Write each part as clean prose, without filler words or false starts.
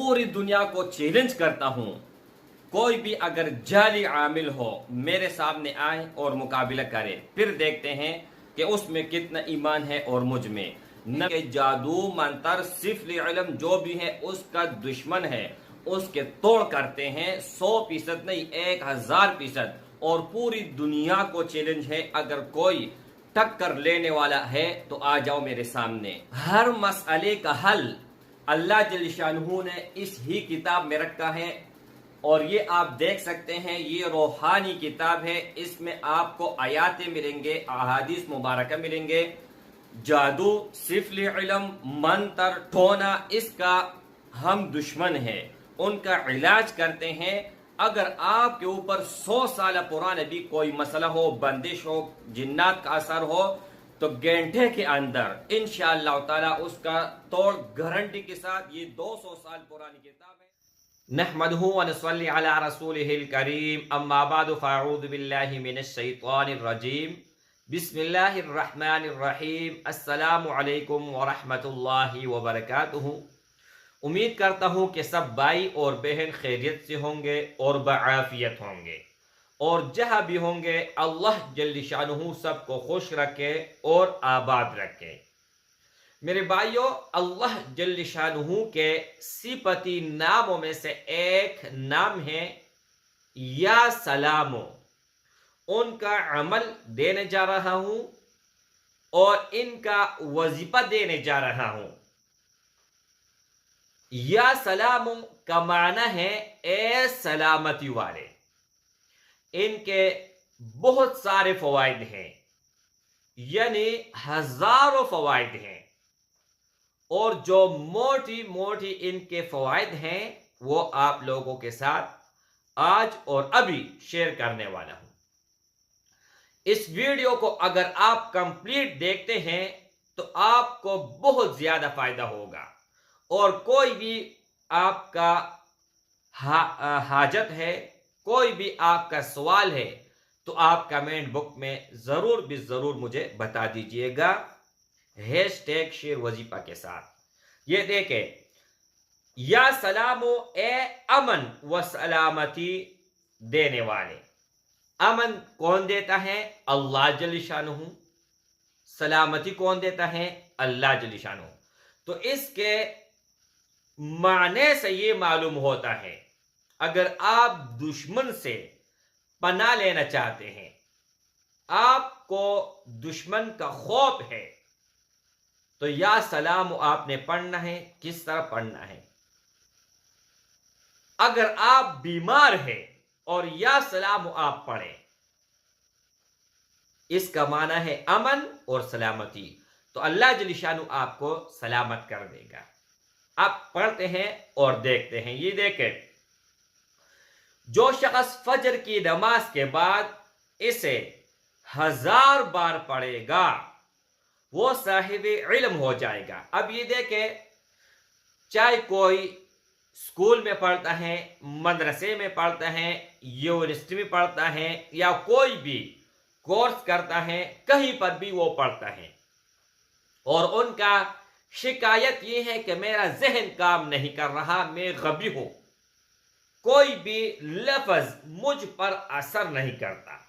पूरी दुनिया को चैलेंज करता हूँ, कोई भी अगर जाली आमिल हो मेरे सामने आए और मुकाबला करे, फिर देखते हैं कि उसमें कितना ईमान है और मुझ में न के जादू मंतर सिर्फ इल्म जो भी है उसका दुश्मन है, उसके तोड़ करते हैं 100% नहीं 1000%। और पूरी दुनिया को चैलेंज है, अगर कोई टक्कर लेने वाला है तो आ जाओ मेरे सामने। हर मसले का हल अल्लाह जल्ल शानहू ने इस ही किताब में रखा है और ये आप देख सकते हैं, ये रूहानी किताब है। इसमें आपको आयातें मिलेंगे, अहादीस मुबारक मिलेंगे। जादू सिफल इल्म मंतर टोना इसका हम दुश्मन है, उनका इलाज करते हैं। अगर आपके ऊपर 100 साल पुराना भी कोई मसला हो, बंदिश हो, जिन्नात का असर हो, तो घंटे के अंदर इंशाअल्लाह ताला उसका तोड़ गारंटी के साथ। ये 200 साल पुरानी किताब है। नहमदुहु व नसल्ली अला रसूलिहिल करीम, अम्मा बादु फ़अऊज़ु बिल्लाहि मिनश शैतानिर रजीम, बिस्मिल्लाहिर रहमानिर रहीम, अस्सलामु अलैकुम व रहमतुल्लाहि व बरकातुहू। उम्मीद करता हूँ कि सब भाई और बहन खैरियत से होंगे और बआफियत होंगे, और जहाँ भी होंगे अल्लाह जल्ल शानुहु सबको खुश रखे और आबाद रखे। मेरे भाइयों, अल्लाह जल्ल शानुहु के सिफती नामों में से एक नाम है या सलामो। उनका अमल देने जा रहा हूं और इनका वजीफा देने जा रहा हूं। या सलामो का माना है ए सलामती वाले। इनके बहुत सारे फवायद हैं, यानी हजारों फवायद हैं, और जो मोटी मोटी इनके फवायद हैं वो आप लोगों के साथ आज और अभी शेयर करने वाला हूं। इस वीडियो को अगर आप कंप्लीट देखते हैं तो आपको बहुत ज्यादा फायदा होगा, और कोई भी आपका हाजत है, कोई भी आपका सवाल है, तो आप कमेंट बुक में जरूर भी जरूर मुझे बता दीजिएगा हैशटैग शेर वजीफा के साथ। ये देखें, या सलामो ए अमन व सलामती देने वाले। अमन कौन देता है? अल्लाह जल्ल शानुहु। सलामती कौन देता है? अल्लाह जल्ल शानुहु। तो इसके माने से ये मालूम होता है, अगर आप दुश्मन से पनाह लेना चाहते हैं, आपको दुश्मन का खौफ है, तो या सलाम आपने पढ़ना है। किस तरह पढ़ना है? अगर आप बीमार हैं और या सलाम आप पढ़ें, इसका माना है अमन और सलामती, तो अल्लाह जल्ल शानुहु आपको सलामत कर देगा। आप पढ़ते हैं और देखते हैं। ये देखें, जो शख्स फजर की नमाज के बाद इसे 1000 बार पढ़ेगा वो साहिब इल्म हो जाएगा। अब ये देखें, चाहे कोई स्कूल में पढ़ता है, मदरसे में पढ़ता है, यूनिवर्सिटी में पढ़ता है, या कोई भी कोर्स करता है, कहीं पर भी वो पढ़ता है, और उनका शिकायत ये है कि मेरा जहन काम नहीं कर रहा, मैं गबी हूं, कोई भी लफ्ज मुझ पर असर नहीं करता।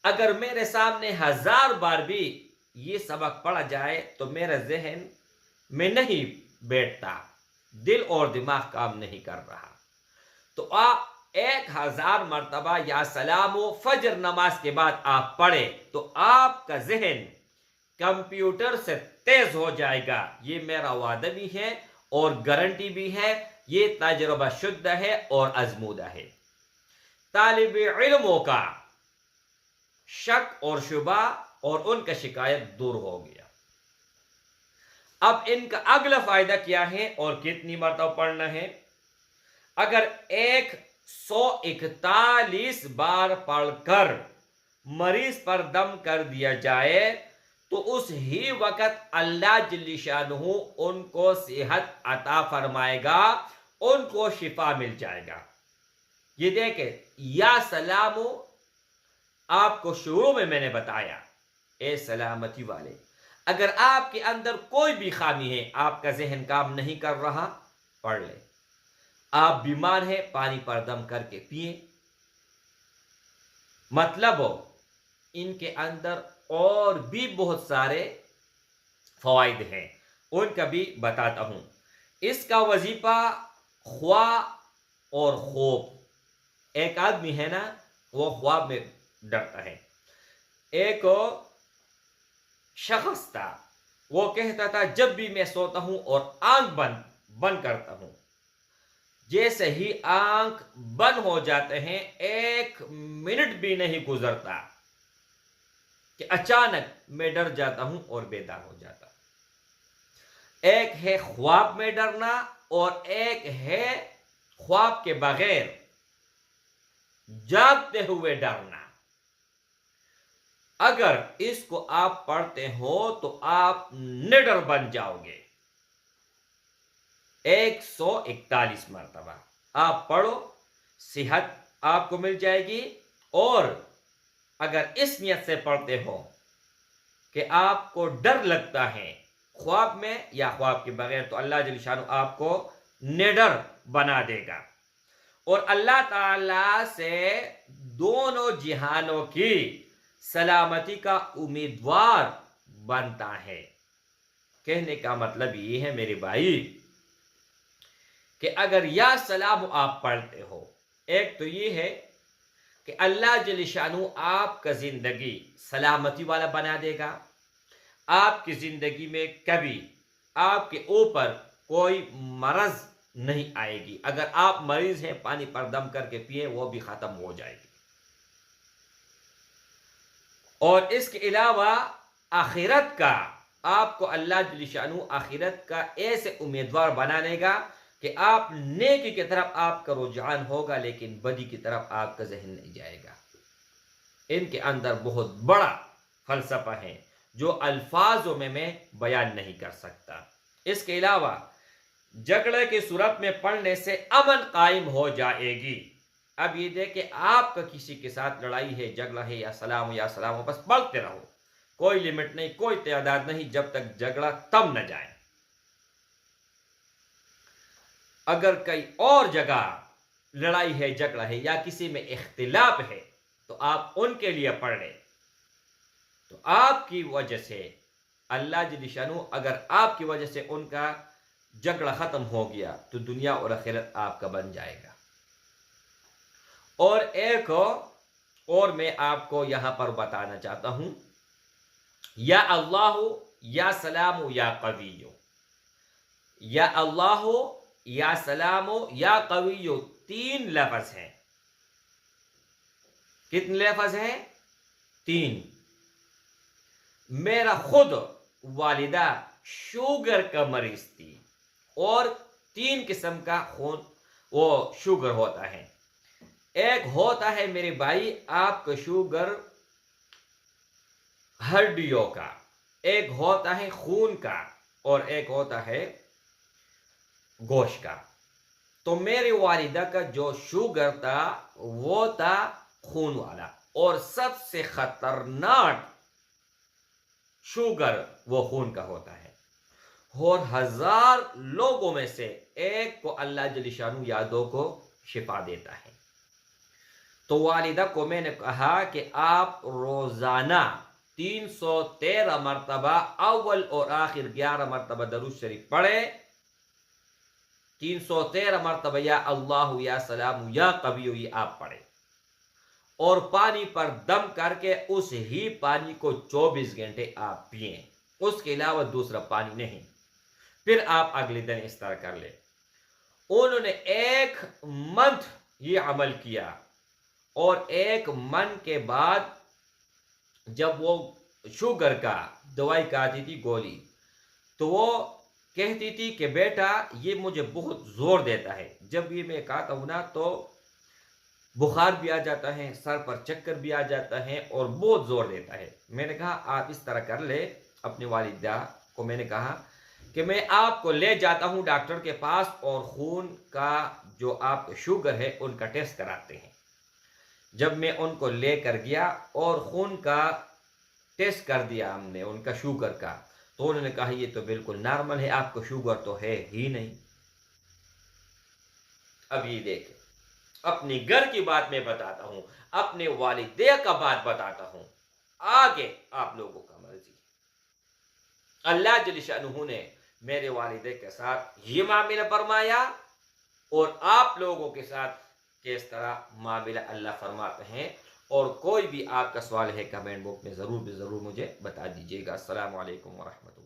अगर मेरे सामने 1000 बार भी ये सबक पढ़ा जाए तो मेरा जहन में नहीं बैठता, दिल और दिमाग काम नहीं कर रहा। तो आप 1000 मरतबा या सलामो फजर नमाज के बाद आप पढ़े तो आपका जहन कंप्यूटर से तेज हो जाएगा। ये मेरा वादा भी है और गारंटी भी है, ये तजुर्बा शुद्ध है और आजमूदा है। तालिब इल्मों का शक और शुबा और उनका शिकायत दूर हो गया। अब इनका अगला फायदा क्या है और कितनी मरतबा पढ़ना है? अगर 141 बार पढ़कर मरीज पर दम कर दिया जाए तो उस ही वक्त अल्लाह जल्ल शानुहु उनको सेहत अता फरमाएगा, उनको शिफा मिल जाएगा। ये देखें, या सलामो आपको शुरू में मैंने बताया, ए सलामती वाले, अगर आपके अंदर कोई भी खामी है, आपका जहन काम नहीं कर रहा, पढ़ ले। आप बीमार हैं, पानी पर दम करके पिए। मतलब इनके अंदर और भी बहुत सारे फवाइद हैं, उनका भी बताता हूं। इसका वजीफा ख्वा और खौफ। एक आदमी है ना, वो ख्वाब में डरता है। एक शख्स था, वो कहता था जब भी मैं सोता हूं और आंख बंद बंद करता हूं, जैसे ही आंख बंद हो जाते हैं 1 मिनट भी नहीं गुजरता कि अचानक मैं डर जाता हूं और बेदार हो जाता। एक है ख्वाब में डरना और एक है ख्वाब के बगैर जागते हुए डरना। अगर इसको आप पढ़ते हो तो आप निडर बन जाओगे। 141 मरतबा आप पढ़ो, सेहत आपको मिल जाएगी। और अगर इस नियत से पढ़ते हो कि आपको डर लगता है ख्वाब में या ख्वाब के बगैर, तो अल्लाह जल्ल शानु आपको निडर बना देगा और अल्लाह ताला से दोनों जिहानों की सलामती का उम्मीदवार बनता है। कहने का मतलब ये है मेरे भाई कि अगर या सलाम आप पढ़ते हो, एक तो ये है कि अल्लाह जल्ल शानु आपका जिंदगी सलामती वाला बना देगा। आपकी जिंदगी में कभी आपके ऊपर कोई मरज नहीं आएगी। अगर आप मरीज हैं, पानी पर दम करके पिए, वो भी खत्म हो जाएगी। और इसके अलावा आखिरत का आपको अल्लाह जल्ल शानु आखिरत का ऐसे उम्मीदवार बना देगा कि आप नेकी की तरफ आपका रुझान होगा, लेकिन बदी की तरफ आपका जहन नहीं जाएगा। इनके अंदर बहुत बड़ा फलसफा है जो अल्फाजों में मैं बयान नहीं कर सकता। इसके अलावा झगड़े की सूरत में पढ़ने से अमन कायम हो जाएगी। अब ये देखें, आपका किसी के साथ लड़ाई है, झगड़ा है या सलाम, बस पढ़ते रहो, कोई लिमिट नहीं, कोई तादाद नहीं, जब तक झगड़ा तम न जाए। अगर कई और जगह लड़ाई है, झगड़ा है या किसी में इख्तिलाफ है, तो आप उनके लिए पढ़ लें। तो आपकी वजह से अल्लाह जल्ल शानु अगर आपकी वजह से उनका झगड़ा खत्म हो गया तो दुनिया और आखिरत आपका बन जाएगा। और एक और मैं आपको यहां पर बताना चाहता हूं, या अल्लाह या सलाम या कवियो, या अल्लाह या सलाम या कवियो, 3 लफ्ज हैं। कितने लफ्ज हैं? 3। मेरा खुद वालिदा शुगर का मरीज थी और 3 किस्म का खून वो शुगर होता है। एक होता है मेरे भाई आपका शुगर हड्डियों का, एक होता है खून का और एक होता है गोश्त का। तो मेरे वालिदा का जो शुगर था वो था खून वाला, और सबसे खतरनाक शुगर वो खून का होता है। और 1000 लोगों में से एक को अल्लाह जल्ल शानु यादों को शिफा देता है। तो वालिदा को मैंने कहा कि आप रोजाना 313 मरतबा अव्वल और आखिर 11 मरतबा दरूद शरीफ पढ़े। 313 मरतबा या अल्लाह या सलाम या कवियो ये आप पढ़े और पानी पर दम करके उस ही पानी को 24 घंटे आप पिए, उसके अलावा दूसरा पानी नहीं। फिर आप अगले दिन इस तरह कर ले। उन्होंने 1 मंथ ये अमल किया और 1 मंथ के बाद जब वो शुगर का दवाई खाती थी गोली, तो वो कहती थी कि बेटा ये मुझे बहुत जोर देता है, जब ये मैं खाता हूं ना तो बुखार भी आ जाता है, सर पर चक्कर भी आ जाता है और बहुत जोर देता है। मैंने कहा आप इस तरह कर ले। अपनी वालिदा को मैंने कहा कि मैं आपको ले जाता हूं डॉक्टर के पास और खून का जो आप शुगर है उनका टेस्ट कराते हैं। जब मैं उनको लेकर गया और खून का टेस्ट कर दिया हमने उनका शुगर का, तो उन्होंने कहा ये तो बिल्कुल नॉर्मल है, आपको शुगर तो है ही नहीं। अभी देखें, अपनी घर की बात मैं बताता हूं, अपने वालिदैन का बात बताता हूं, आगे आप लोगों का मर्जी। अल्लाह जल्ल शानुहू ने मेरे वालिदैन के साथ ये मामला फरमाया और आप लोगों के साथ किस तरह मामला अल्लाह फरमाते हैं। और कोई भी आपका सवाल है कमेंट बॉक्स में ज़रूर मुझे बता दीजिएगा। अस्सलामु अलैकुम व रहमतुल्लाह।